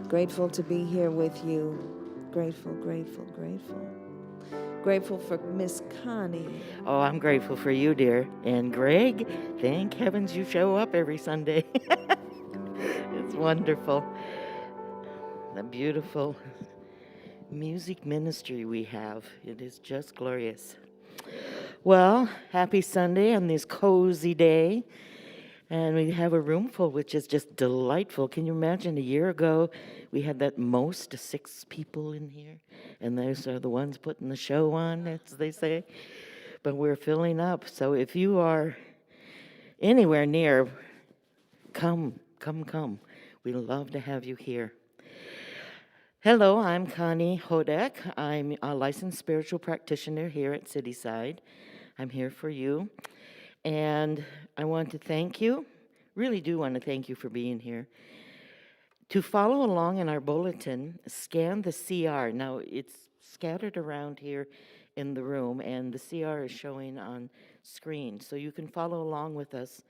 Grateful to be here with you. Grateful, grateful, grateful. Grateful for Miss Connie. Oh, I'm grateful for you, dear. And Greg, thank heavens you show up every Sunday. It's wonderful. The beautiful music ministry we have. It is just glorious. Well, happy Sunday on this cozy day. And we have a room full, which is just delightful. Can you imagine a year ago we had that most 6 people in here? And those are the ones putting the show on, as they say. But we're filling up. So if you are anywhere near, come. We love to have you here. Hello, I'm Connie Hodek. I'm a licensed spiritual practitioner here at Cityside. I'm here for you. And I want to thank you, really do want to thank you for being here. To follow along in our bulletin, scan the CR. Now, it's scattered around here in the room, and the CR is showing on screen. So you can follow along with us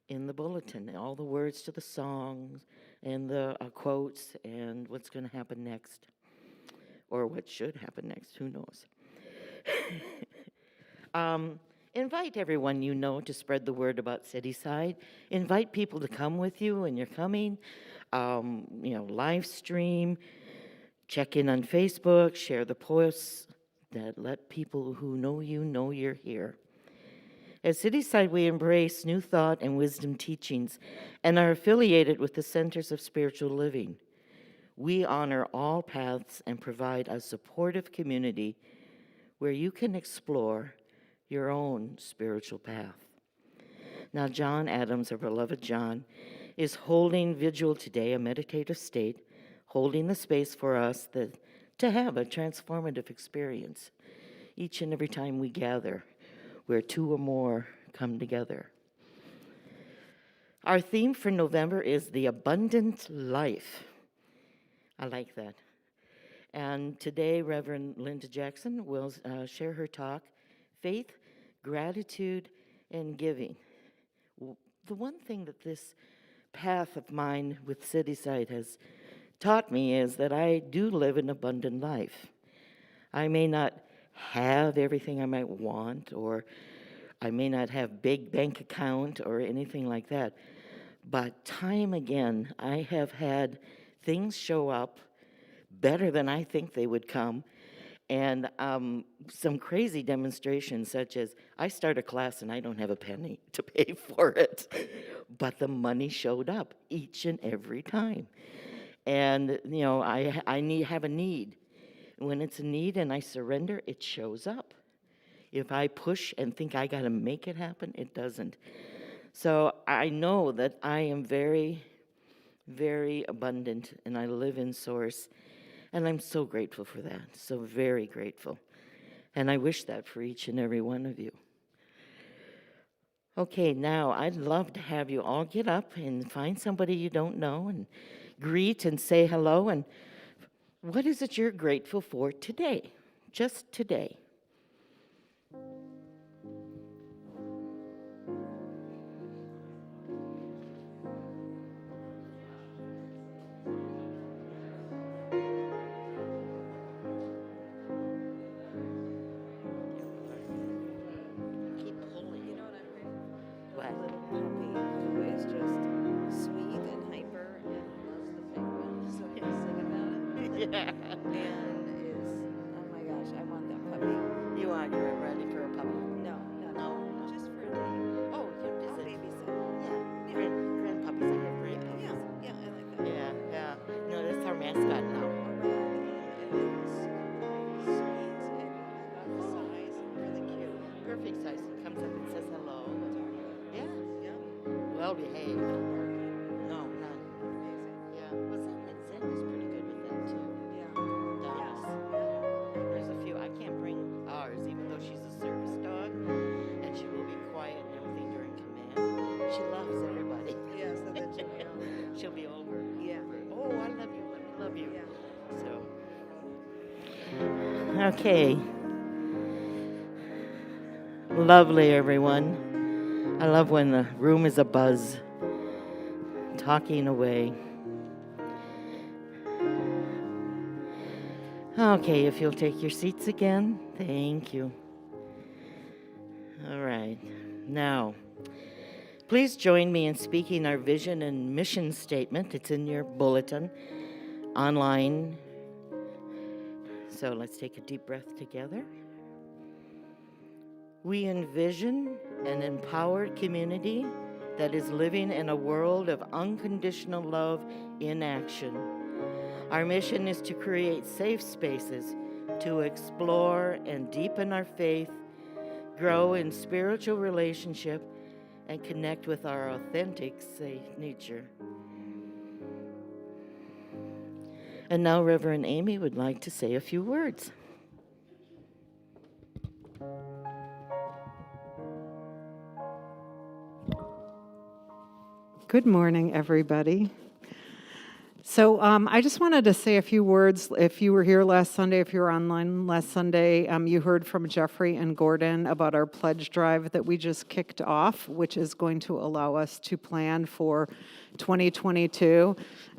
in the bulletin, all the words to the songs and the quotes and what's going to happen next, or what should happen next, who knows. Invite everyone you know to spread the word about Cityside. Invite people to come with you when you're coming. Live stream, check in on Facebook, share the posts that let people who know you know you're here. At Cityside, we embrace new thought and wisdom teachings and are affiliated with the Centers of Spiritual Living. We honor all paths and provide a supportive community where you can explore your own spiritual path. Now, John Adams, our beloved John, is holding vigil today, a meditative state, holding the space for us to have a transformative experience each and every time we gather, where 2 or more come together. Our theme for November is the abundant life. I like that. And today, Reverend Linda Jackson will share her talk, Faith, Gratitude, and Giving. The one thing that this path of mine with Cityside has taught me is that I do live an abundant life. I may not have everything I might want, or I may not have big bank account or anything like that, but time again, I have had things show up better than I think they would come, and some crazy demonstrations, such as I start a class and I don't have a penny to pay for it, but the money showed up each and every time. And I have a need. When it's a need and I surrender, it shows up. If I push and think I got to make it happen, it doesn't. So I know that I am very, very abundant, and I live in Source. And I'm so grateful for that, so very grateful. And I wish that for each and every one of you. Okay, now I'd love to have you all get up and find somebody you don't know and greet and say hello. And what is it you're grateful for today? Just today. A little puppy who is just sweet and hyper and loves the penguins, so I sing about it. Yeah. And is, oh my gosh, I want that puppy. You're ready for a puppy? No, No. just for a day. Oh, you'll I'll visit. babysit. Yeah, grand puppies. I have grand puppies. Yeah, I like that. Yeah. No, that's our mascot now. And it's sweet and about the size and really cute. Perfect size. He comes up and says hello. Yeah. Yeah. Well behaved. No, none. Amazing. Yeah. Well, Zen is pretty good with that too. Yeah. Dogs. There's a few. I can't bring ours, even though she's a service dog, and she will be quiet and everything during command. She loves everybody. Yeah, so that you know. She'll be over. Yeah. Oh, I love you. Let me love you. Yeah. So. Okay. Lovely, everyone. I love when the room is abuzz, talking away. Okay, if you'll take your seats again. Thank you. All right. Now, please join me in speaking our vision and mission statement. It's in your bulletin online. So let's take a deep breath together. We envision an empowered community that is living in a world of unconditional love in action. Our mission is to create safe spaces to explore and deepen our faith, grow in spiritual relationship, and connect with our authentic nature. And now Reverend Amy would like to say a few words. Good morning, everybody. So I just wanted to say a few words. If you were here last Sunday, if you were online last Sunday, you heard from Jeffrey and Gordon about our pledge drive that we just kicked off, which is going to allow us to plan for 2022.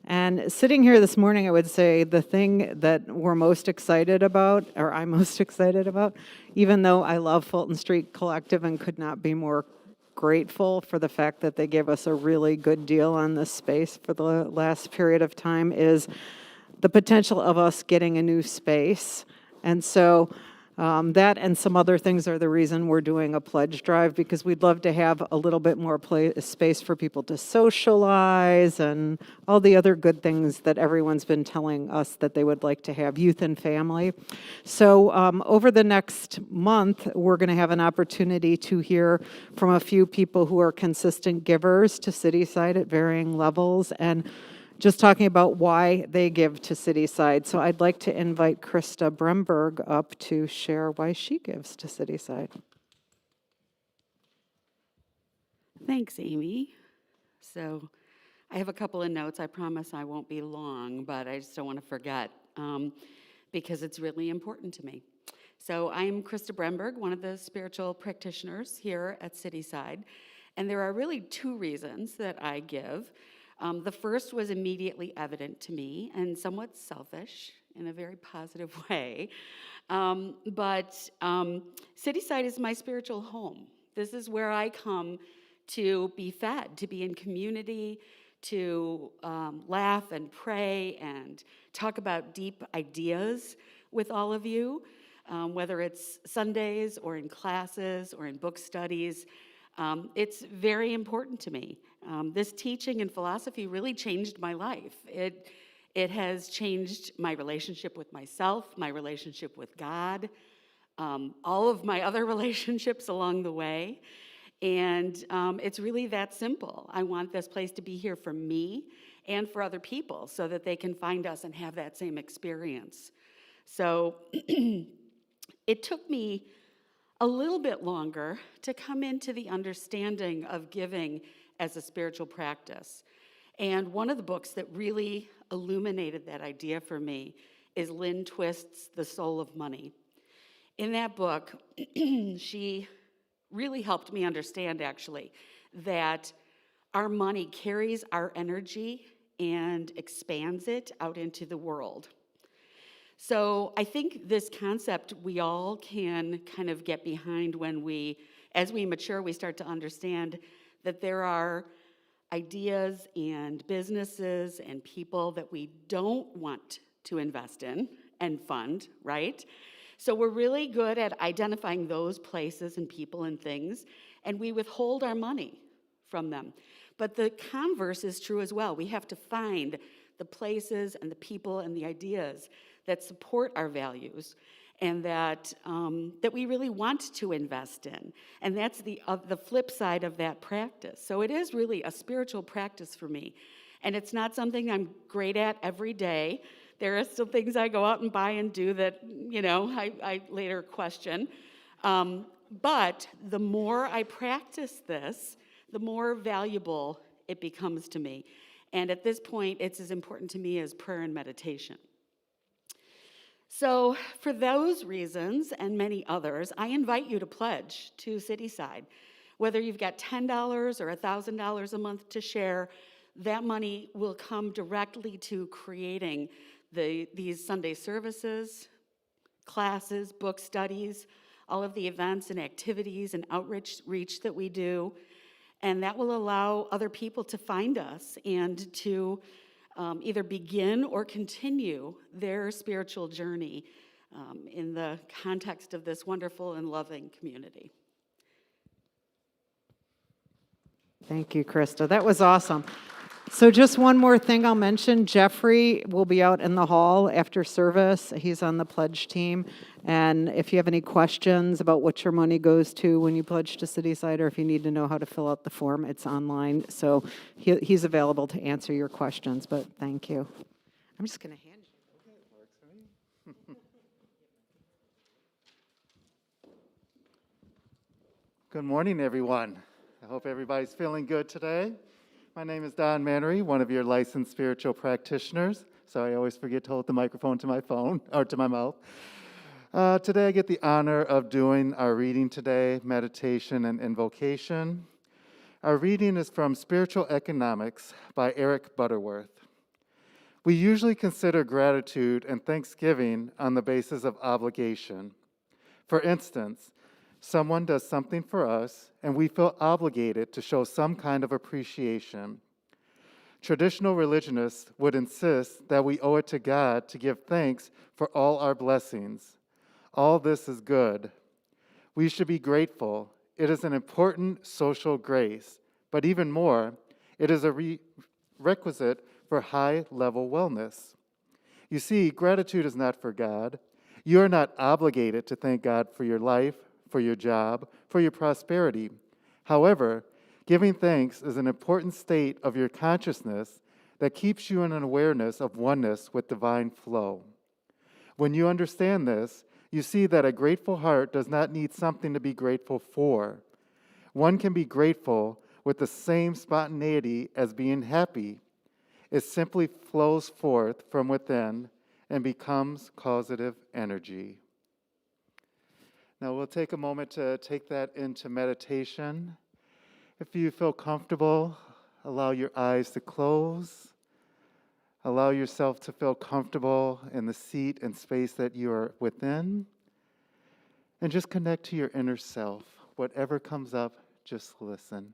And sitting here this morning, I would say the thing that we're most excited about, or I'm most excited about, even though I love Fulton Street Collective and could not be more grateful for the fact that they gave us a really good deal on this space for the last period of time, is the potential of us getting a new space. And so that and some other things are the reason we're doing a pledge drive, because we'd love to have a little bit more space for people to socialize and all the other good things that everyone's been telling us that they would like to have, youth and family. So over the next month, we're going to have an opportunity to hear from a few people who are consistent givers to Cityside at varying levels, and just talking about why they give to Cityside. So I'd like to invite Krista Bremberg up to share why she gives to Cityside. Thanks, Amy. So I have a couple of notes. I promise I won't be long, but I just don't want to forget because it's really important to me. So I'm Krista Bremberg, one of the spiritual practitioners here at Cityside, and there are really two reasons that I give. The first was immediately evident to me and somewhat selfish in a very positive way. But Cityside is my spiritual home. This is where I come to be fed, to be in community, to laugh and pray and talk about deep ideas with all of you, whether it's Sundays or in classes or in book studies. It's very important to me. This teaching and philosophy really changed my life. It has changed my relationship with myself, my relationship with God, all of my other relationships along the way. And it's really that simple. I want this place to be here for me and for other people so that they can find us and have that same experience. So it took me a little bit longer to come into the understanding of giving as a spiritual practice. And one of the books that really illuminated that idea for me is Lynn Twist's The Soul of Money. In that book, she really helped me understand, actually, that our money carries our energy and expands it out into the world. So I think this concept we all can kind of get behind when as we mature, we start to understand that there are ideas and businesses and people that we don't want to invest in and fund, right? So we're really good at identifying those places and people and things, and we withhold our money from them. But the converse is true as well. We have to find the places and the people and the ideas that support our values and that we really want to invest in. And that's the flip side of that practice. So it is really a spiritual practice for me. And it's not something I'm great at every day. There are still things I go out and buy and do that, I later question. But the more I practice this, the more valuable it becomes to me. And at this point, it's as important to me as prayer and meditation. So for those reasons and many others, I invite you to pledge to Cityside. Whether you've got $10 or $1,000 a month to share, that money will come directly to creating these Sunday services, classes, book studies, all of the events and activities and outreach that we do. And that will allow other people to find us and to either begin or continue their spiritual journey in the context of this wonderful and loving community. Thank you, Krista. That was awesome. So just one more thing I'll mention. Jeffrey will be out in the hall after service. He's on the pledge team. And if you have any questions about what your money goes to when you pledge to Cityside, or if you need to know how to fill out the form, it's online. So he's available to answer your questions, but thank you. I'm just going to hand you. Good morning, everyone. I hope everybody's feeling good today. My name is Don Mannery, one of your licensed spiritual practitioners. Sorry, I always forget to hold the microphone to my phone, or to my mouth. Today I get the honor of doing our reading today, meditation and invocation. Our reading is from Spiritual Economics by Eric Butterworth. We usually consider gratitude and thanksgiving on the basis of obligation. For instance, someone does something for us, and we feel obligated to show some kind of appreciation. Traditional religionists would insist that we owe it to God to give thanks for all our blessings. All this is good. We should be grateful. It is an important social grace, but even more, it is a requisite for high-level wellness. You see, gratitude is not for God. You are not obligated to thank God for your life, for your job, for your prosperity. However, giving thanks is an important state of your consciousness that keeps you in an awareness of oneness with divine flow. When you understand this, you see that a grateful heart does not need something to be grateful for. One can be grateful with the same spontaneity as being happy. It simply flows forth from within and becomes causative energy. Now we'll take a moment to take that into meditation. If you feel comfortable, allow your eyes to close. Allow yourself to feel comfortable in the seat and space that you are within. And just connect to your inner self. Whatever comes up, just listen.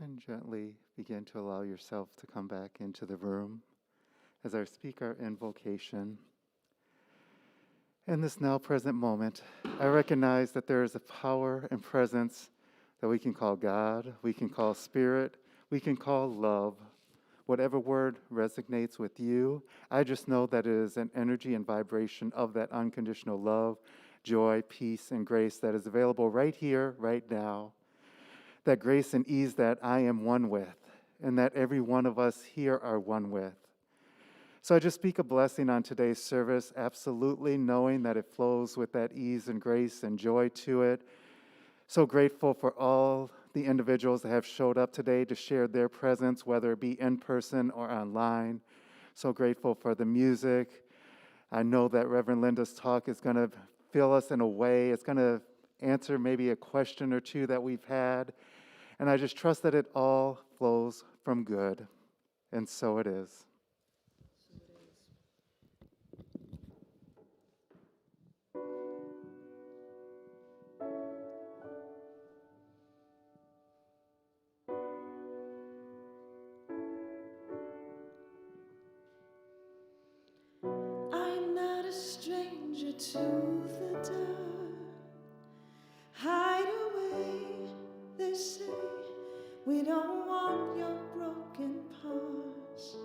And gently begin to allow yourself to come back into the room as I speak our invocation. In this now present moment, I recognize that there is a power and presence that we can call God, we can call Spirit, we can call love. Whatever word resonates with you, I just know that it is an energy and vibration of that unconditional love, joy, peace, and grace that is available right here, right now. That grace and ease that I am one with, and that every one of us here are one with. So I just speak a blessing on today's service, absolutely knowing that it flows with that ease and grace and joy to it. So grateful for all the individuals that have showed up today to share their presence, whether it be in person or online. So grateful for the music. I know that Reverend Linda's talk is going to fill us in a way. It's going to answer maybe a question or two that we've had. And I just trust that it all flows from good. And so it is. I'm not a stranger to the dark. Hide away, they say. We don't want your broken parts.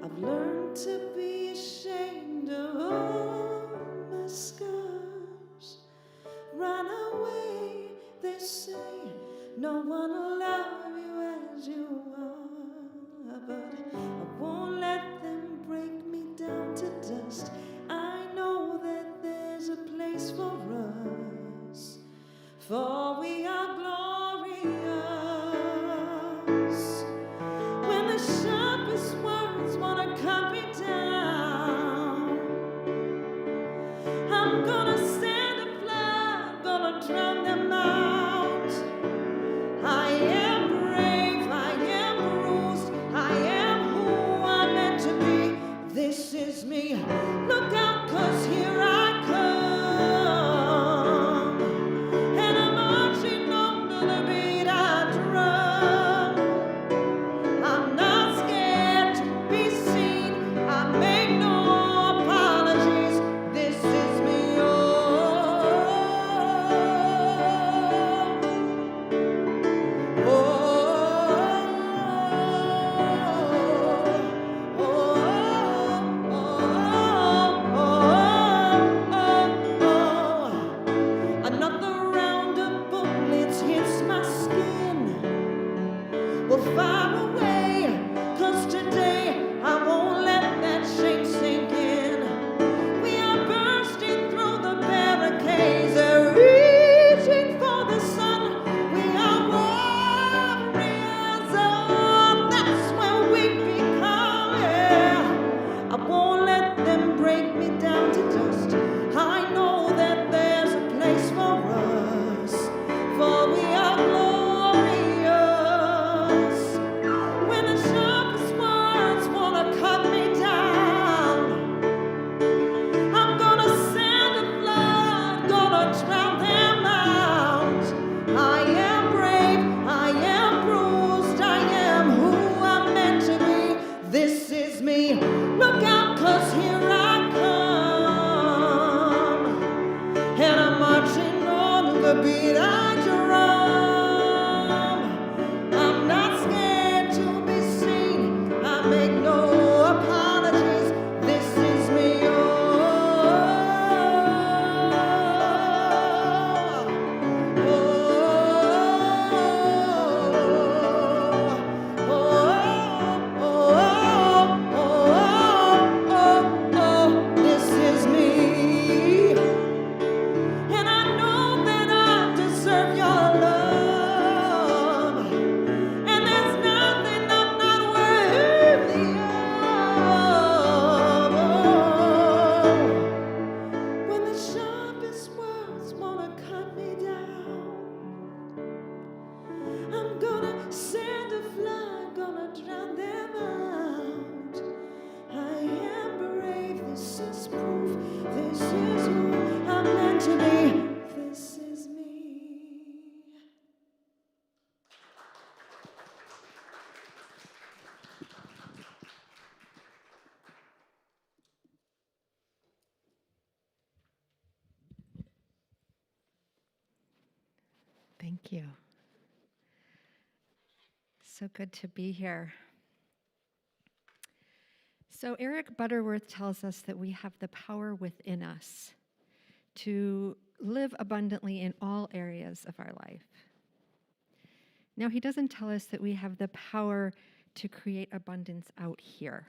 I've learned to be ashamed of all my scars. Run away, they say. No one will love you as you are. But I won't let them break me down to dust. I know that there's a place for us, for we are glorious. When the sharpest words wanna cut me down, I'm gonna stand a flood, gonna drown them out. I am brave, I am bruised, I am who I'm meant to be. This is me. Look out, 'cause here I come. And I'm marching under the beat I drum. I'm not scared to be seen. I make no apologies. This is me. Oh, oh, oh, oh. Another round of bullets hits my skin. Well, fire away, 'cause today I won't let that shame sink in. We are bursting through the barricades, reaching for the sun. We are warriors, oh, that's when we become, yeah. I won't let them break me down to dust. I know that there's a place for us, for we are glorious. When the sharpest words wanna cut me down, I'm gonna send a flood, gonna drown them out. I am brave, I am bruised, I am who I'm meant to be. This is me. Look out, 'cause here I come. And I'm marching on the beat I drum. I'm not scared to be seen. I make no apologies. This is me. Oh, oh, oh, oh. This is me. And I know that I deserve your love. And there's nothing I'm not worthy of. When the sharpest words wanna cut me down, I'm gonna send a flood, gonna drown them out. I am brave, this is proof. This is who I'm meant to be. This is me. Thank you. So good to be here. So, Eric Butterworth tells us that we have the power within us to live abundantly in all areas of our life. Now, he doesn't tell us that we have the power to create abundance out here.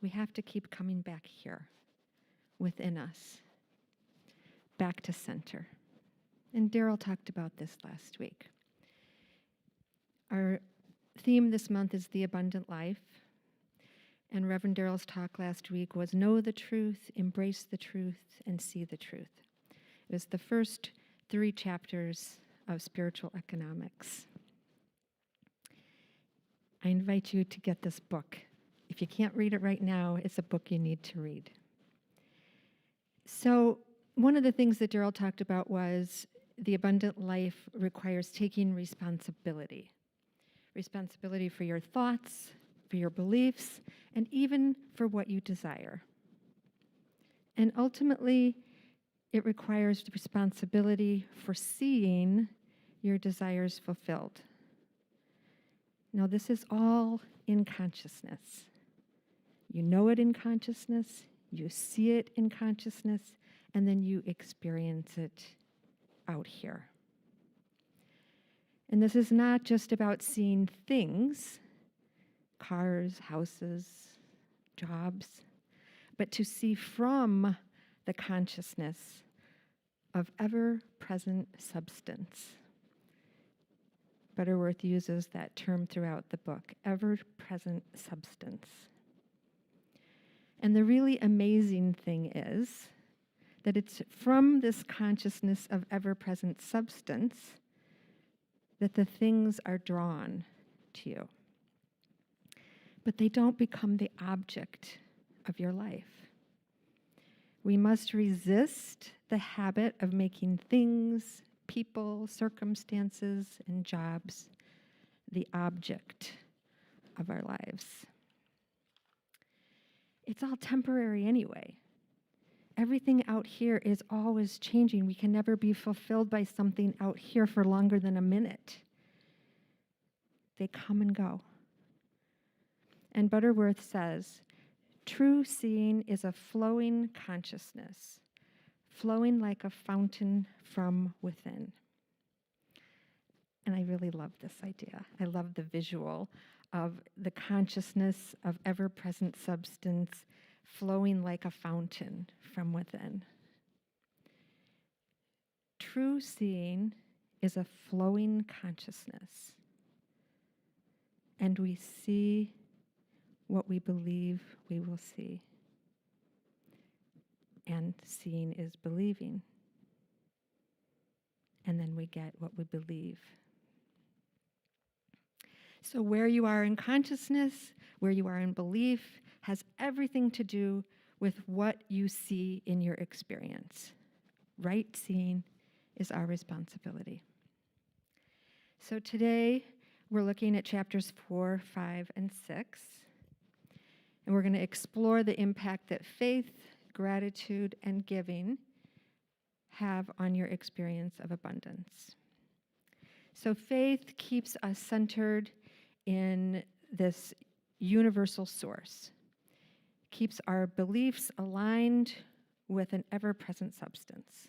We have to keep coming back here within us, back to center. And Daryl talked about this last week. Our theme this month is the abundant life. And Reverend Daryl's talk last week was know the truth, embrace the truth, and see the truth. It was the first 3 chapters of spiritual economics. I invite you to get this book. If you can't read it right now, it's a book you need to read. So one of the things that Daryl talked about was the abundant life requires taking responsibility. Responsibility for your thoughts, for your beliefs, and even for what you desire. And ultimately, it requires the responsibility for seeing your desires fulfilled. Now, this is all in consciousness. You know it in consciousness, you see it in consciousness, and then you experience it out here. And this is not just about seeing things, cars, houses, jobs, but to see from the consciousness of ever-present substance. Butterworth uses that term throughout the book, ever-present substance. And the really amazing thing is that it's from this consciousness of ever-present substance that the things are drawn to you. But they don't become the object of your life. We must resist the habit of making things, people, circumstances, and jobs the object of our lives. It's all temporary anyway. Everything out here is always changing. We can never be fulfilled by something out here for longer than a minute. They come and go. And Butterworth says, true seeing is a flowing consciousness, flowing like a fountain from within. And I really love this idea. I love the visual of the consciousness of ever-present substance flowing like a fountain from within. True seeing is a flowing consciousness, and we see what we believe we will see. And seeing is believing. And then we get what we believe. So where you are in consciousness, where you are in belief, has everything to do with what you see in your experience. Right seeing is our responsibility. So today, we're looking at chapters 4, 5, and 6. And we're going to explore the impact that faith, gratitude, and giving have on your experience of abundance. So faith keeps us centered in this universal source, keeps our beliefs aligned with an ever-present substance.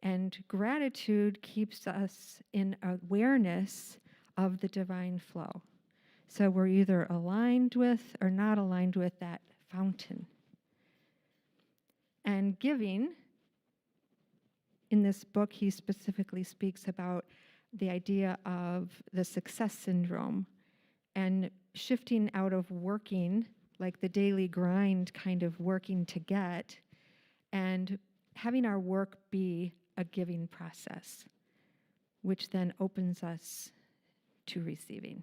And gratitude keeps us in awareness of the divine flow. So we're either aligned with or not aligned with that fountain. And giving, in this book, he specifically speaks about the idea of the success syndrome and shifting out of working, like the daily grind kind of working to get, and having our work be a giving process, which then opens us to receiving.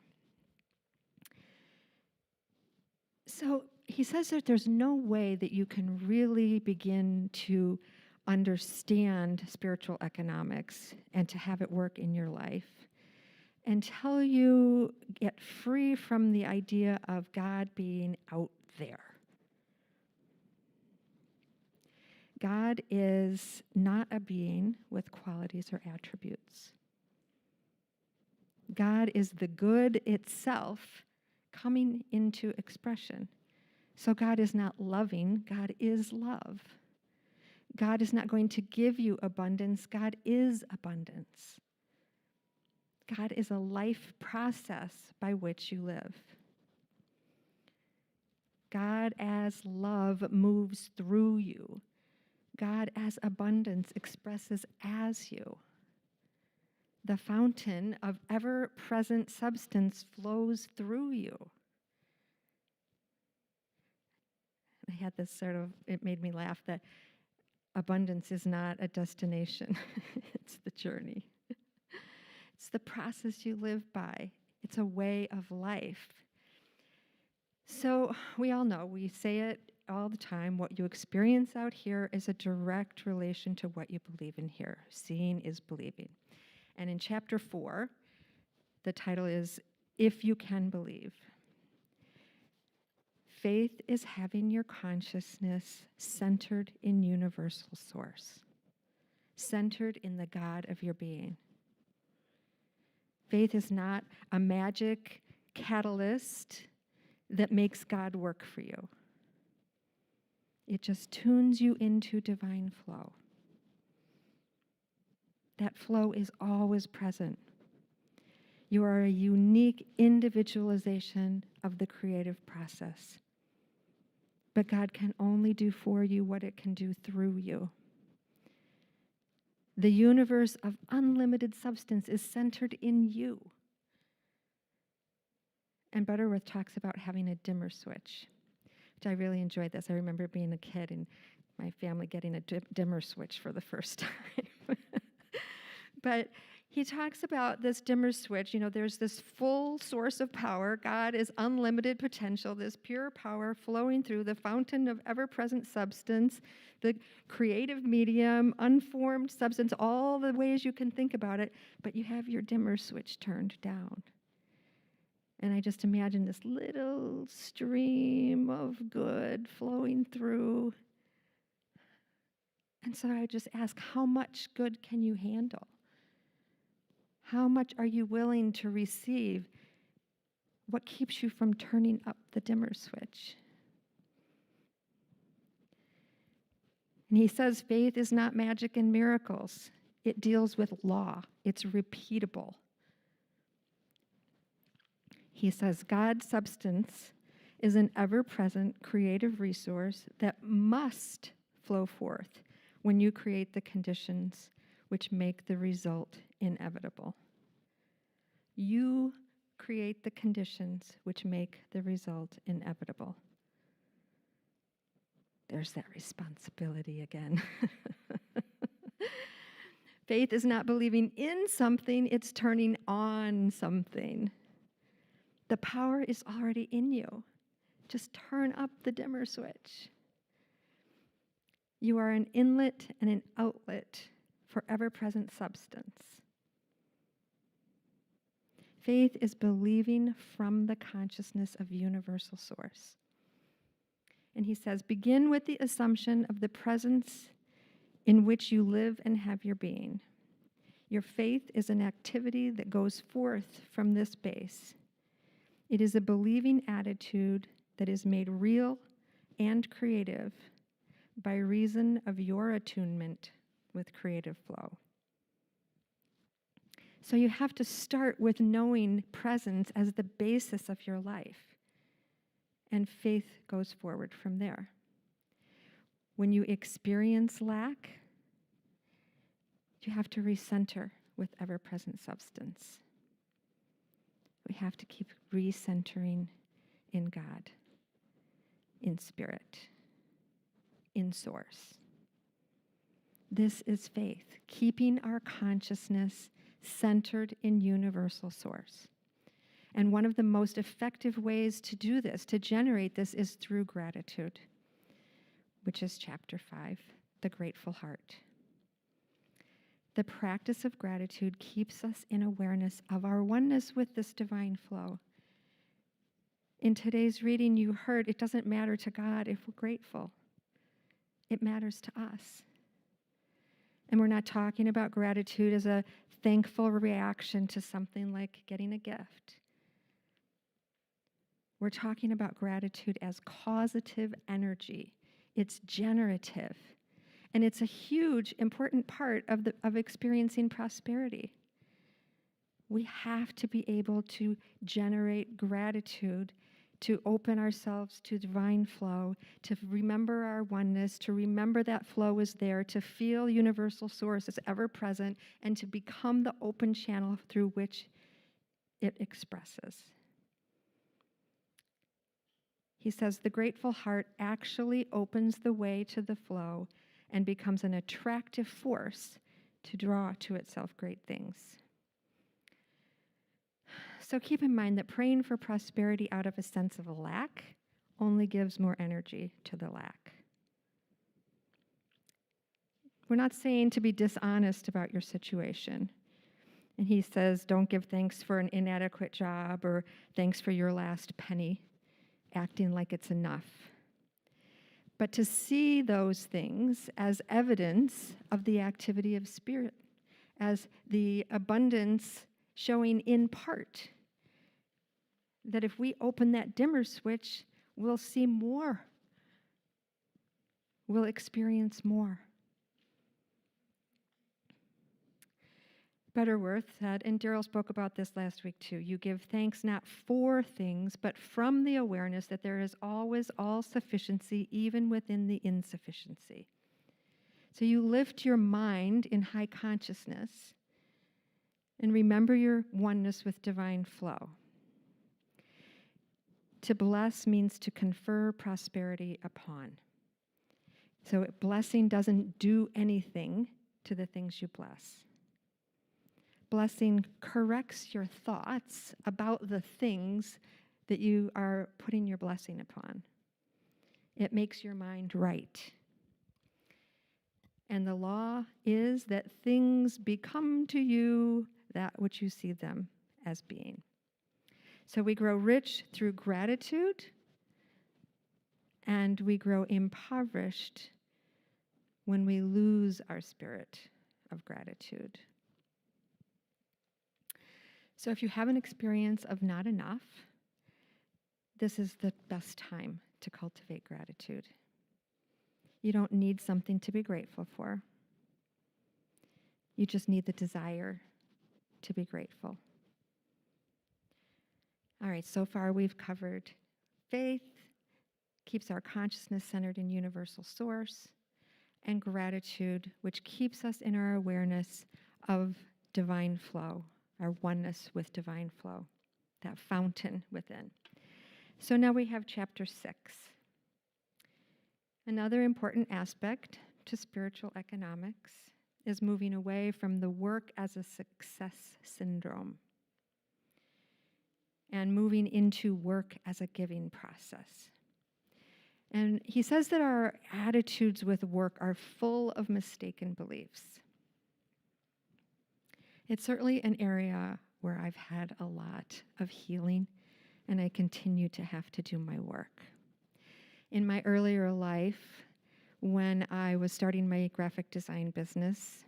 So he says that there's no way that you can really begin to understand spiritual economics and to have it work in your life until you get free from the idea of God being out there. God is not a being with qualities or attributes. God is the good itself coming into expression. So God is not loving, God is love. God is not going to give you abundance, God is abundance. God is a life process by which you live. God as love moves through you. God as abundance expresses as you. The fountain of ever-present substance flows through you. I had this it made me laugh that abundance is not a destination, it's the journey. It's the process you live by, it's a way of life. So we all know, we say it all the time, what you experience out here is a direct relation to what you believe in here. Seeing is believing. And in chapter 4, the title is If You Can Believe. Faith is having your consciousness centered in universal source, centered in the God of your being. Faith is not a magic catalyst that makes God work for you. It just tunes you into divine flow. That flow is always present. You are a unique individualization of the creative process. But God can only do for you what it can do through you. The universe of unlimited substance is centered in you. And Butterworth talks about having a dimmer switch, which I really enjoyed this. I remember being a kid and my family getting a dimmer switch for the first time. But he talks about this dimmer switch. You know, there's this full source of power. God is unlimited potential, this pure power flowing through the fountain of ever-present substance, the creative medium, unformed substance, all the ways you can think about it, but you have your dimmer switch turned down. And I just imagine this little stream of good flowing through. And so I just ask, how much good can you handle? How much are you willing to receive? What keeps you from turning up the dimmer switch? And he says faith is not magic and miracles. It deals with law. It's repeatable. He says God's substance is an ever-present creative resource that must flow forth when you create the conditions which make the result inevitable. You create the conditions which make the result inevitable. There's that responsibility again. Faith is not believing in something, it's turning on something. The power is already in you. Just turn up the dimmer switch. You are an inlet and an outlet for ever-present substance. Faith is believing from the consciousness of universal source. And he says, begin with the assumption of the presence in which you live and have your being. Your faith is an activity that goes forth from this base. It is a believing attitude that is made real and creative by reason of your attunement with creative flow. So you have to start with knowing presence as the basis of your life. And faith goes forward from there. When you experience lack, you have to recenter with ever-present substance. We have to keep recentering in God, in spirit, in source. This is faith, keeping our consciousness centered in universal source. And one of the most effective ways to do this, to generate this, is through gratitude, which is chapter 5, the grateful heart. The practice of gratitude keeps us in awareness of our oneness with this divine flow. In today's reading, you heard it doesn't matter to God if we're grateful. It matters to us. And we're not talking about gratitude as a thankful reaction to something like getting a gift. We're talking about gratitude as causative energy. It's generative. And it's a huge, important part of experiencing prosperity. We have to be able to generate gratitude, to open ourselves to divine flow, to remember our oneness, to remember that flow is there, to feel universal source is ever present, and to become the open channel through which it expresses. He says the grateful heart actually opens the way to the flow and becomes an attractive force to draw to itself great things. So keep in mind that praying for prosperity out of a sense of lack only gives more energy to the lack. We're not saying to be dishonest about your situation. And he says, don't give thanks for an inadequate job or thanks for your last penny, acting like it's enough. But to see those things as evidence of the activity of Spirit, as the abundance showing in part. That if we open that dimmer switch, we'll see more. We'll experience more. Butterworth said, and Daryl spoke about this last week too, you give thanks not for things, but from the awareness that there is always all sufficiency, even within the insufficiency. So you lift your mind in high consciousness and remember your oneness with divine flow. To bless means to confer prosperity upon. So blessing doesn't do anything to the things you bless. Blessing corrects your thoughts about the things that you are putting your blessing upon. It makes your mind right. And the law is that things become to you that which you see them as being. So we grow rich through gratitude, and we grow impoverished when we lose our spirit of gratitude. So if you have an experience of not enough, this is the best time to cultivate gratitude. You don't need something to be grateful for. You just need the desire to be grateful. All right, so far we've covered faith, keeps our consciousness centered in universal source, and gratitude, which keeps us in our awareness of divine flow, our oneness with divine flow, that fountain within. So now we have chapter 6. Another important aspect to spiritual economics is moving away from the work as a success syndrome and moving into work as a giving process. And he says that our attitudes with work are full of mistaken beliefs. It's certainly an area where I've had a lot of healing, and I continue to have to do my work. In my earlier life, when I was starting my graphic design business,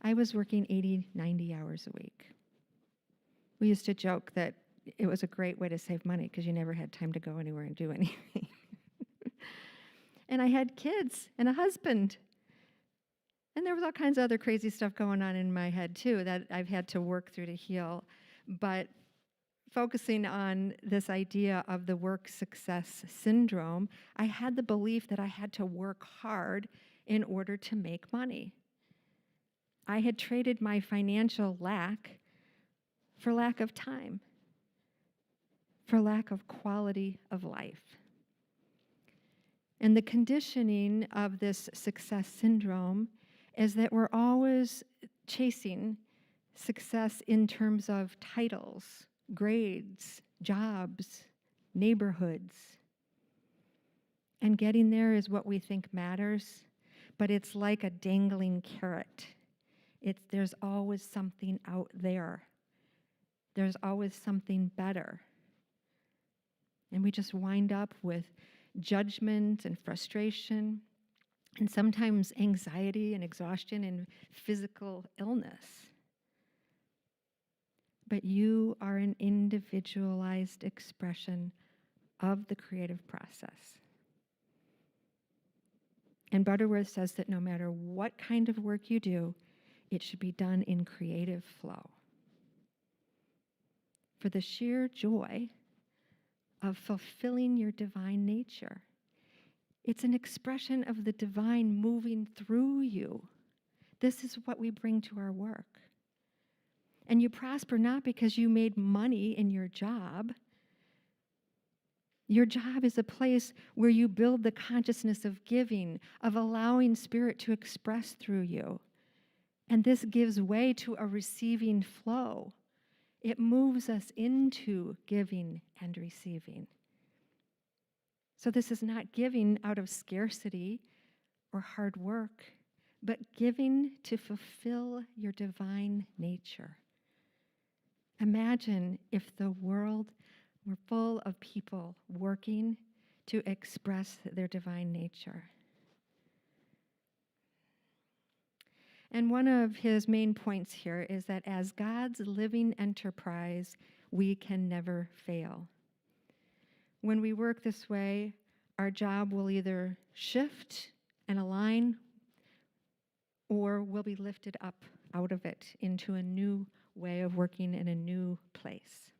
I was working 80, 90 hours a week. We used to joke that it was a great way to save money because you never had time to go anywhere and do anything. And I had kids and a husband. And there was all kinds of other crazy stuff going on in my head too that I've had to work through to heal. But focusing on this idea of the work success syndrome, I had the belief that I had to work hard in order to make money. I had traded my financial lack for lack of time, for lack of quality of life. And the conditioning of this success syndrome is that we're always chasing success in terms of titles, grades, jobs, neighborhoods. And getting there is what we think matters, but it's like a dangling carrot. There's always something out there. There's always something better. And we just wind up with judgment and frustration, and sometimes anxiety and exhaustion and physical illness. But you are an individualized expression of the creative process. And Butterworth says that no matter what kind of work you do, it should be done in creative flow. For the sheer joy of fulfilling your divine nature. It's an expression of the divine moving through you. This is what we bring to our work. And you prosper not because you made money in your job, Your job is a place where you build the consciousness of giving, of allowing Spirit to express through you. And this gives way to a receiving flow. It moves us into giving and receiving. So this is not giving out of scarcity or hard work, but giving to fulfill your divine nature. Imagine if the world were full of people working to express their divine nature. And one of his main points here is that as God's living enterprise, we can never fail. When we work this way, our job will either shift and align, or we'll be lifted up out of it into a new way of working in a new place.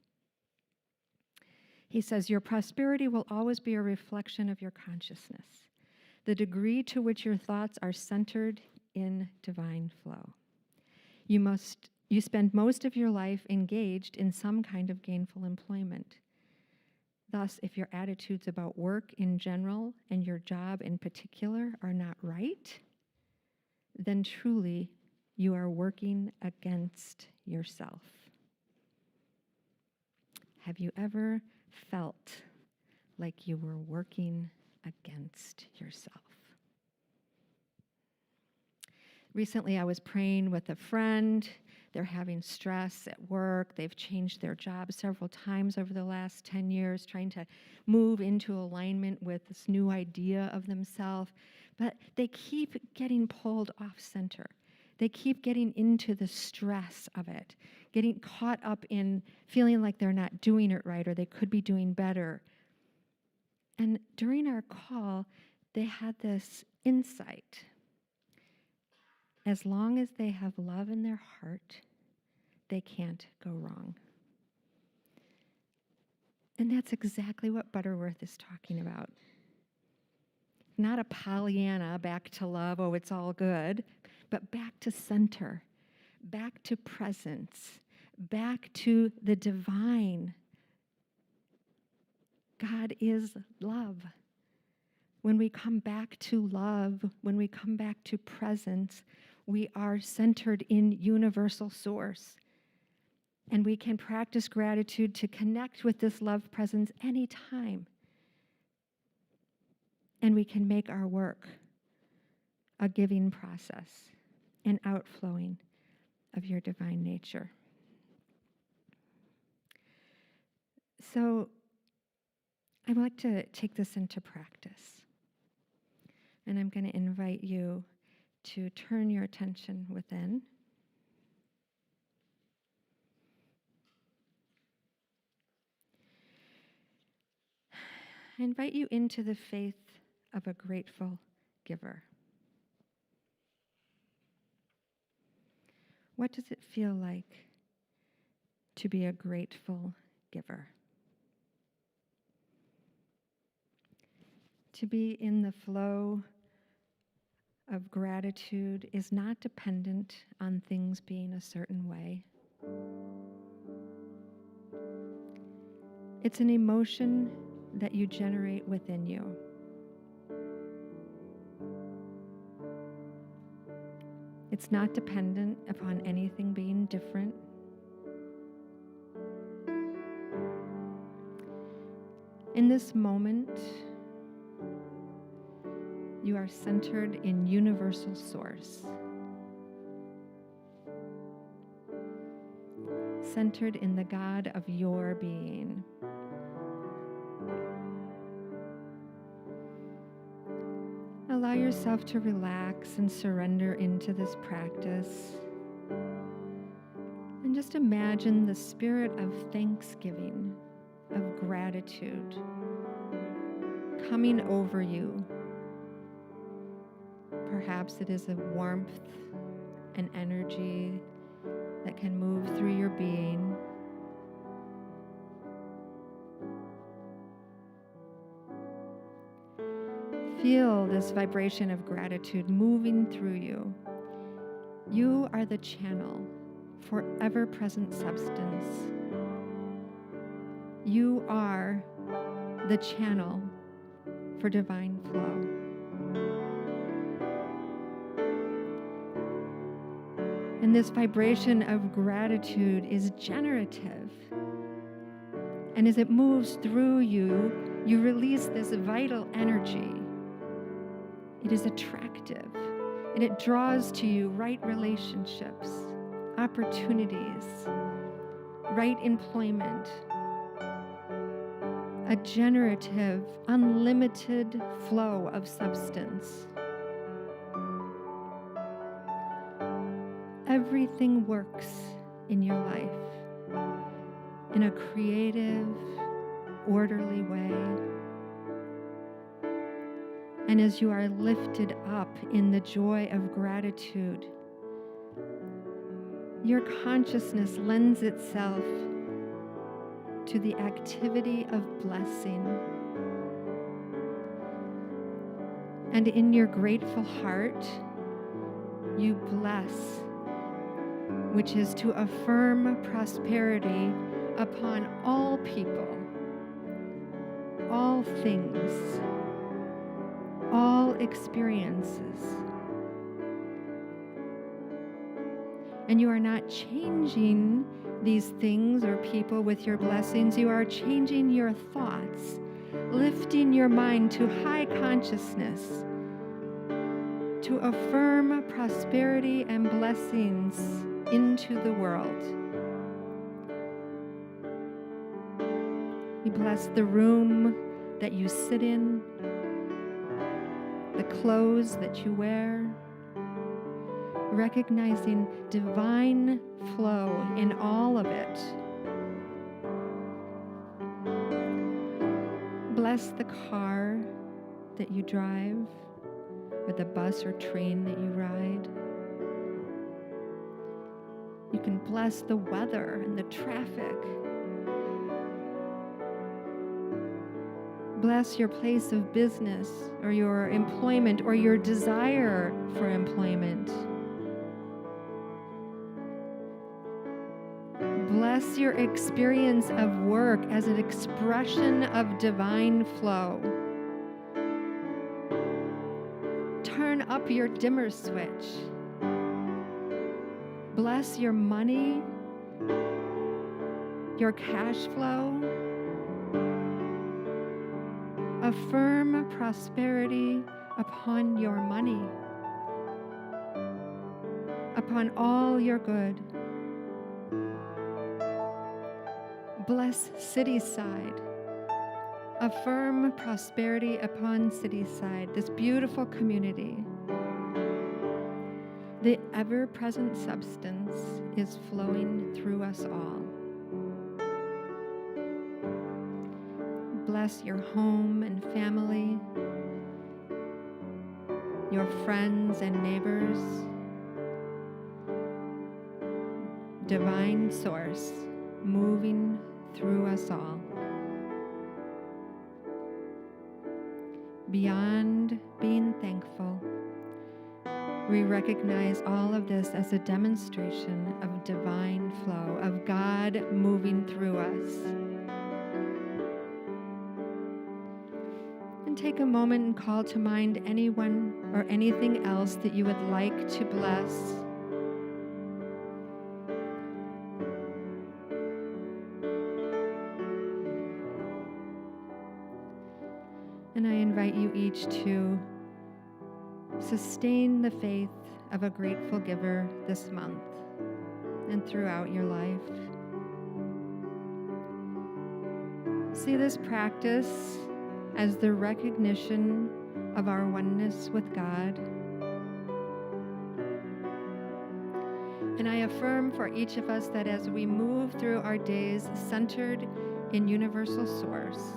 He says, your prosperity will always be a reflection of your consciousness, the degree to which your thoughts are centered in divine flow. You spend most of your life engaged in some kind of gainful employment. Thus, if your attitudes about work in general and your job in particular are not right, then truly you are working against yourself. Have you ever felt like you were working against yourself? Recently, I was praying with a friend. They're having stress at work. They've changed their job several times over the last 10 years, trying to move into alignment with this new idea of themselves. But they keep getting pulled off center. They keep getting into the stress of it, getting caught up in feeling like they're not doing it right or they could be doing better. And during our call, they had this insight. As long as they have love in their heart, they can't go wrong. And that's exactly what Butterworth is talking about. Not a Pollyanna, back to love, oh, it's all good, but back to center, back to presence, back to the divine. God is love. When we come back to love, when we come back to presence, we are centered in universal source. And we can practice gratitude to connect with this love presence anytime. And we can make our work a giving process, an outflowing of your divine nature. So I'd like to take this into practice. And I'm going to invite you to turn your attention within. I invite you into the faith of a grateful giver. What does it feel like to be a grateful giver? To be in the flow of gratitude is not dependent on things being a certain way. It's an emotion that you generate within you. It's not dependent upon anything being different. In this moment, you are centered in universal source, centered in the God of your being. Allow yourself to relax and surrender into this practice. And just imagine the spirit of thanksgiving, of gratitude coming over you. Perhaps it is a warmth and energy that can move through your being. Feel this vibration of gratitude moving through you. You are the channel for ever-present substance. You are the channel for divine flow. And this vibration of gratitude is generative. And as it moves through you, you release this vital energy. It is attractive, and it draws to you right relationships, opportunities, right employment, a generative, unlimited flow of substance. Everything works in your life in a creative, orderly way. And as you are lifted up in the joy of gratitude, your consciousness lends itself to the activity of blessing. And in your grateful heart, you bless, which is to affirm prosperity upon all people, all things, all experiences. And you are not changing these things or people with your blessings. You are changing your thoughts, lifting your mind to high consciousness, to affirm prosperity and blessings into the world. You bless the room that you sit in, the clothes that you wear, recognizing divine flow in all of it. Bless the car that you drive, or the bus or train that you ride. You can bless the weather and the traffic. Bless your place of business or your employment or your desire for employment. Bless your experience of work as an expression of divine flow. Turn up your dimmer switch. Bless your money, your cash flow. Affirm prosperity upon your money, upon all your good. Bless Cityside. Affirm prosperity upon Cityside, this beautiful community. The ever-present substance is flowing through us all. Bless your home and family, your friends and neighbors. Divine source moving through us all. Beyond being thankful, we recognize all of this as a demonstration of divine flow, of God moving through us. And take a moment and call to mind anyone or anything else that you would like to bless. And I invite you each to sustain the faith of a grateful giver this month and throughout your life. See this practice as the recognition of our oneness with God. And I affirm for each of us that as we move through our days centered in universal source,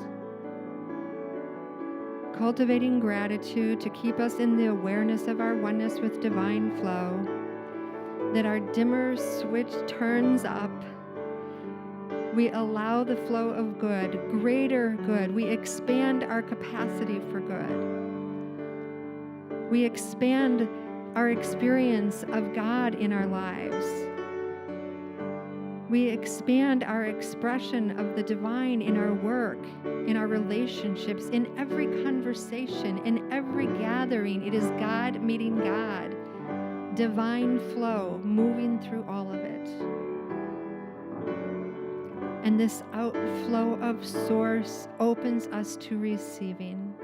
cultivating gratitude to keep us in the awareness of our oneness with divine flow, that our dimmer switch turns up. We allow the flow of good, greater good. We expand our capacity for good. We expand our experience of God in our lives. We expand our expression of the divine in our work, in our relationships, in every conversation, in every gathering. It is God meeting God, divine flow moving through all of it. And this outflow of source opens us to receiving.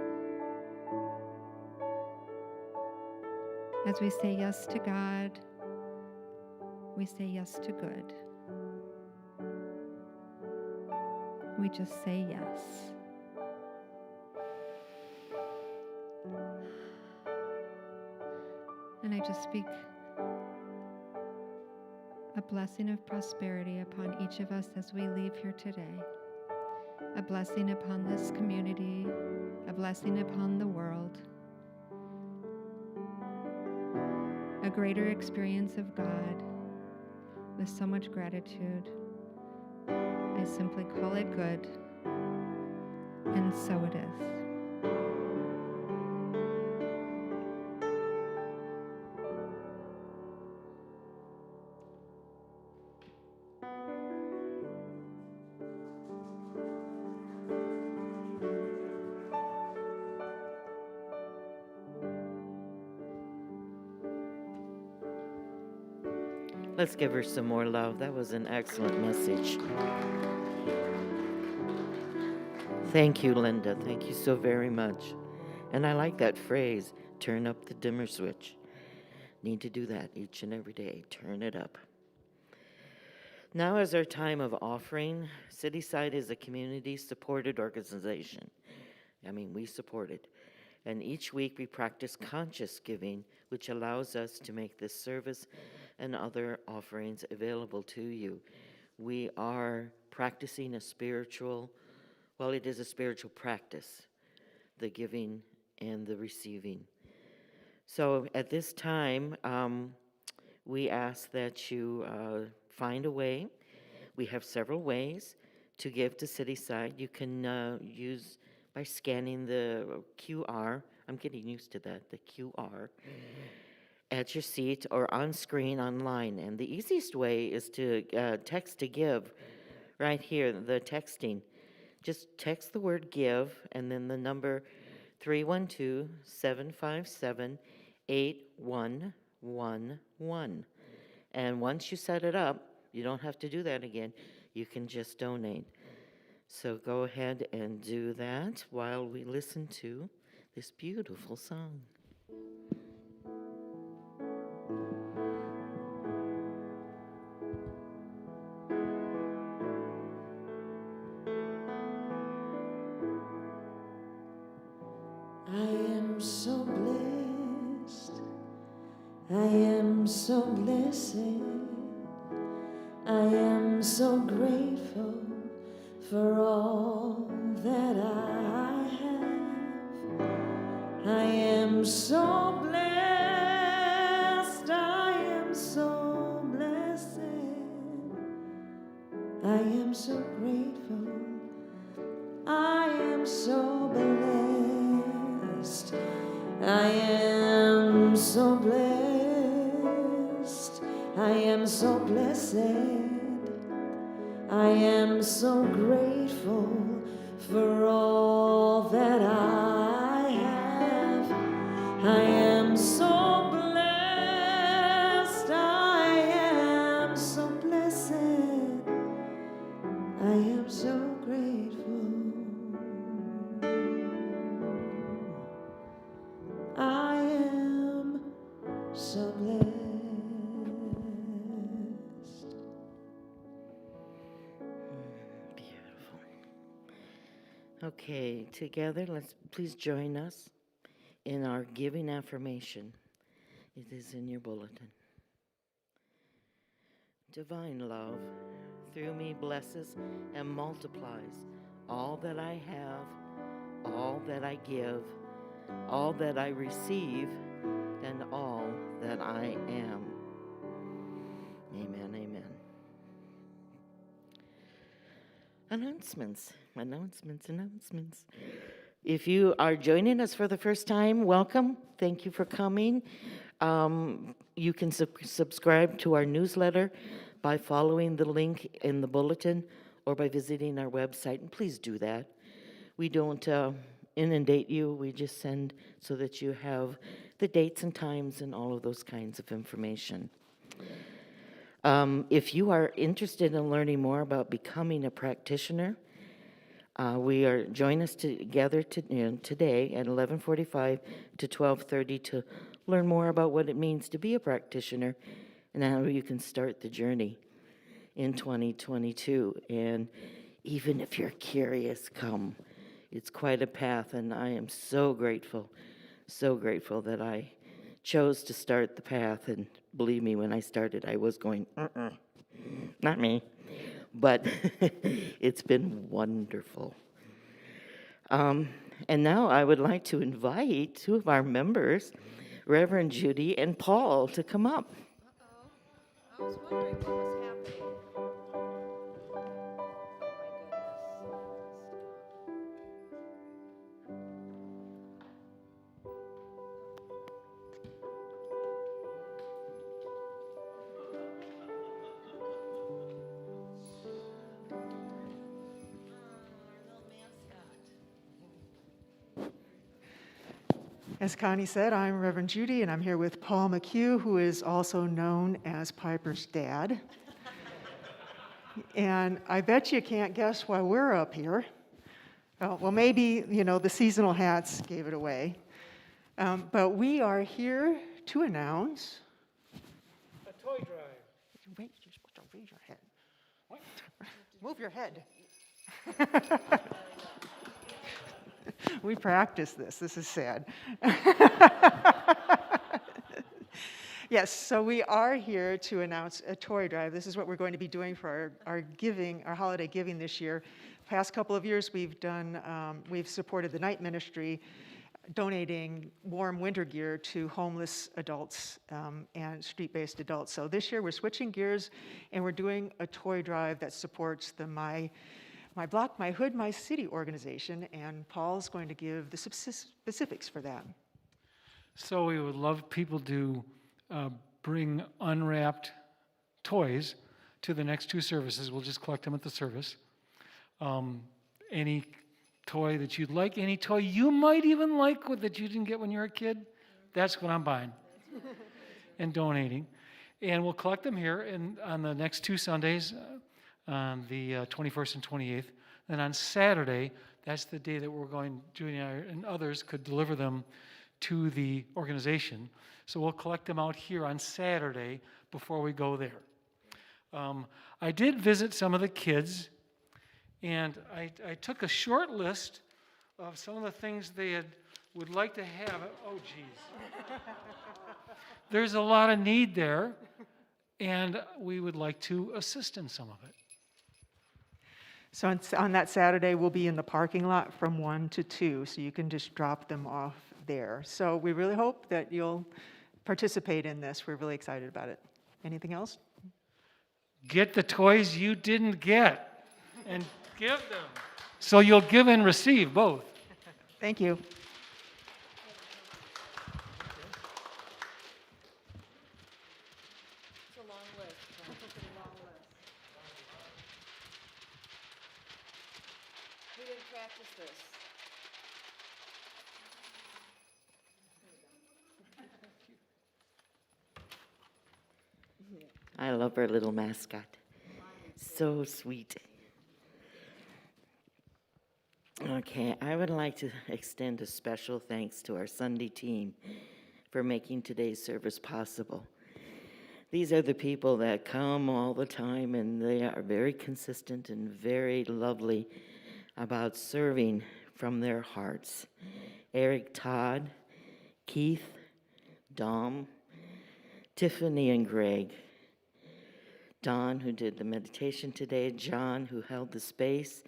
As we say yes to God, we say yes to good. We just say yes. And I just speak a blessing of prosperity upon each of us as we leave here today. A blessing upon this community, a blessing upon the world. A greater experience of God with so much gratitude. I simply call it good, and so it is. Let's give her some more love. That was an excellent message. Thank you, Linda. Thank you so very much. And I like that phrase, turn up the dimmer switch. Need to do that each and every day. Turn it up. Now is our time of offering. Cityside is a community-supported organization. We support it. And each week we practice conscious giving, which allows us to make this service and other offerings available to you. We are practicing it is a spiritual practice, the giving and the receiving. So at this time, we ask that you find a way. We have several ways to give to Cityside. You can use by scanning the QR. I'm getting used to that, the QR, at your seat or on screen online. And the easiest way is to text to give right here, the texting. Just text the word give and then the number 312-757-8111. And once you set it up, you don't have to do that again. You can just donate. So go ahead and do that while we listen to this beautiful song. I am so blessed, I am so blessed, I am so grateful for all that I have. I am so blessed, I am so blessed, I am so grateful, I am so blessed, I am so blessed, I am so blessed, I am so grateful for all that I have. I am so blessed, I am so blessed, I am so grateful. I am so blessed. Beautiful. Okay, together, let's please join us in our giving affirmation. It is in your bulletin. Divine love through me blesses and multiplies all that I have, all that I give, all that I receive, and all that I am. Amen, amen. Announcements. If you are joining us for the first time, welcome. Thank you for coming. You can subscribe to our newsletter by following the link in the bulletin or by visiting our website, and please do that. We don't inundate you, we just send so that you have the dates and times and all of those kinds of information. If you are interested in learning more about becoming a practitioner, join us together today at 11:45 to 12:30 to learn more about what it means to be a practitioner and how you can start the journey in 2022. And even if you're curious, come. It's quite a path, and I am so grateful that I chose to start the path. And believe me, when I started, I was going, not me. But it's been wonderful. And now I would like to invite two of our members, Reverend Judy and Paul, to come up. I was wondering what was happening. As Connie said, I'm Reverend Judy, and I'm here with Paul McHugh, who is also known as Piper's dad. And I bet you can't guess why we're up here. Well, maybe, the seasonal hats gave it away. But we are here to announce A toy drive. Wait, you're supposed to raise your head. What? Move your head. We practiced this. This is sad. Yes, so we are here to announce a toy drive. This is what we're going to be doing for our giving, our holiday giving this year. Past couple of years, we've supported the night ministry, donating warm winter gear to homeless adults and street-based adults. So this year we're switching gears and we're doing a toy drive that supports the My Block, My Hood, My City organization, and Paul's going to give the specifics for that. So we would love people to bring unwrapped toys to the next two services. We'll just collect them at the service. Any toy that you'd like, any toy you might even like that you didn't get when you were a kid, that's what I'm buying and donating. And we'll collect them here on the next two Sundays, on the 21st and 28th. Then on Saturday, that's the day that we're going, Julie and others could deliver them to the organization. So we'll collect them out here on Saturday before we go there. I did visit some of the kids, and I took a short list of some of the things they would like to have. Oh, geez. There's a lot of need there, and we would like to assist in some of it. So on that Saturday, we'll be in the parking lot from 1 to 2, so you can just drop them off there. So we really hope that you'll participate in this. We're really excited about it. Anything else? Get the toys you didn't get and give them. So you'll give and receive both. Thank you. It's a long list. We didn't practice this. I love our little mascot. So sweet. Okay, I would like to extend a special thanks to our Sunday team for making today's service possible. These are the people that come all the time, and they are very consistent and very lovely about serving from their hearts. Eric, Todd, Keith, Dom, Tiffany, and Greg. Don, who did the meditation today, John, who held the space,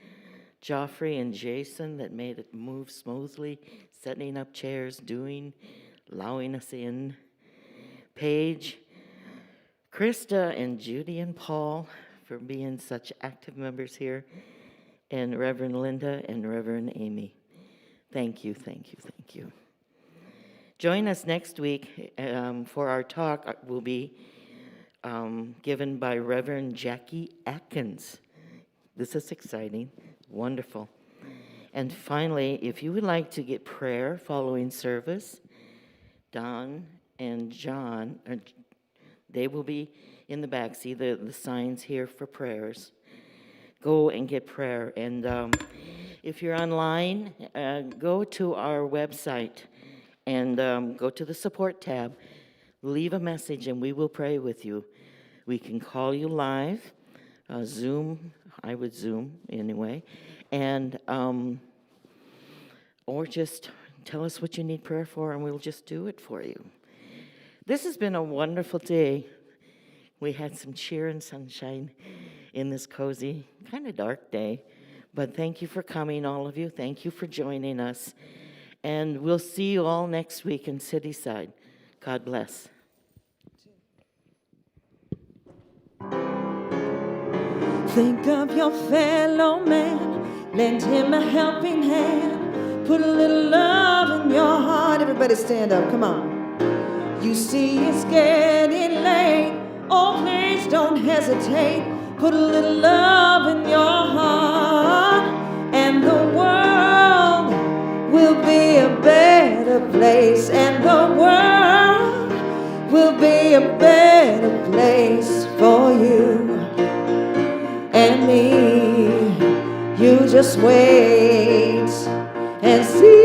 Joffrey and Jason, that made it move smoothly, setting up chairs, allowing us in, Paige, Krista, and Judy and Paul for being such active members here, and Reverend Linda and Reverend Amy. Thank you, thank you, thank you. Join us next week for our talk. Will be given by Reverend Jackie Atkins. This is exciting, wonderful. And finally, if you would like to get prayer following service, Don and John, they will be in the back. See the signs here for prayers. Go and get prayer. And if you're online, go to our website and go to the support tab. Leave a message and we will pray with you. We can call you live, Zoom, I would Zoom anyway, and or just tell us what you need prayer for and we'll just do it for you. This has been a wonderful day. We had some cheer and sunshine in this cozy, kind of dark day, but thank you for coming, all of you. Thank you for joining us, and we'll see you all next week in Cityside. God bless. Think of your fellow man, lend him a helping hand, put a little love in your heart. Everybody stand up, come on. You see it's getting late, oh please don't hesitate. Put a little love in your heart, and the world will be a better place, and the world will be a better place for you and me. You just wait and see.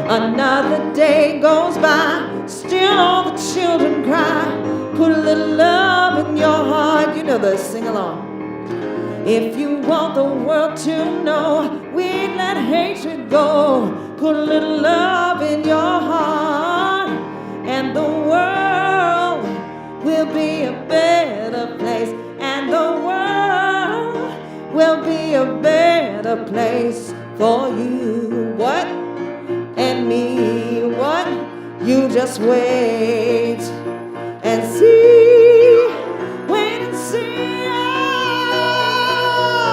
Another day goes by, still all the children cry. Put a little love in your heart. You know this, sing along. If you want the world to know, we let hatred go. Put a little love in your heart, and the world will be a better place, and the world will be a better place for you. What? And me. What? You just wait and see. Wait and see.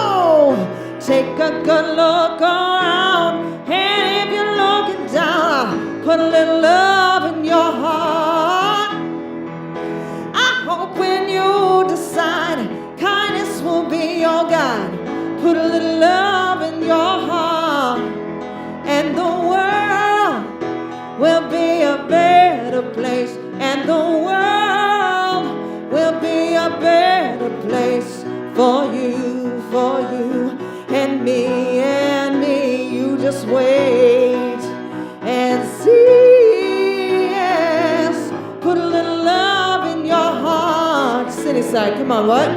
Oh, take a good look around, and if you're looking down, put a little love in your heart. I hope when you decide, kindness will be your guide. Put a little love in your heart, and the world will be a better place, and the world will be a better place for you and me, and me. You just wait and see. Yes, put a little love in your heart. Cityside, come on, what?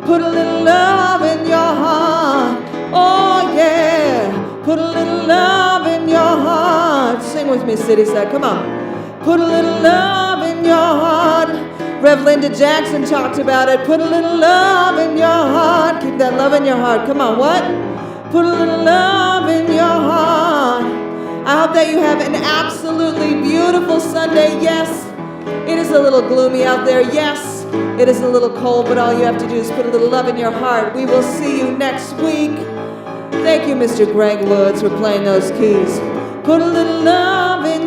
Put a little love in your heart. Oh yeah, put a little love in your heart. Sing with me, Cityside, come on. Put a little love in your heart. Rev Linda Jackson talked about it. Put a little love in your heart. Keep that love in your heart. Come on, what? Put a little love in your heart. I hope that you have an absolutely beautiful Sunday. Yes, it is a little gloomy out there. Yes, it is a little cold, but all you have to do is put a little love in your heart. We will see you next week. Thank you, Mr. Greg Woods, for playing those keys. Put a little love in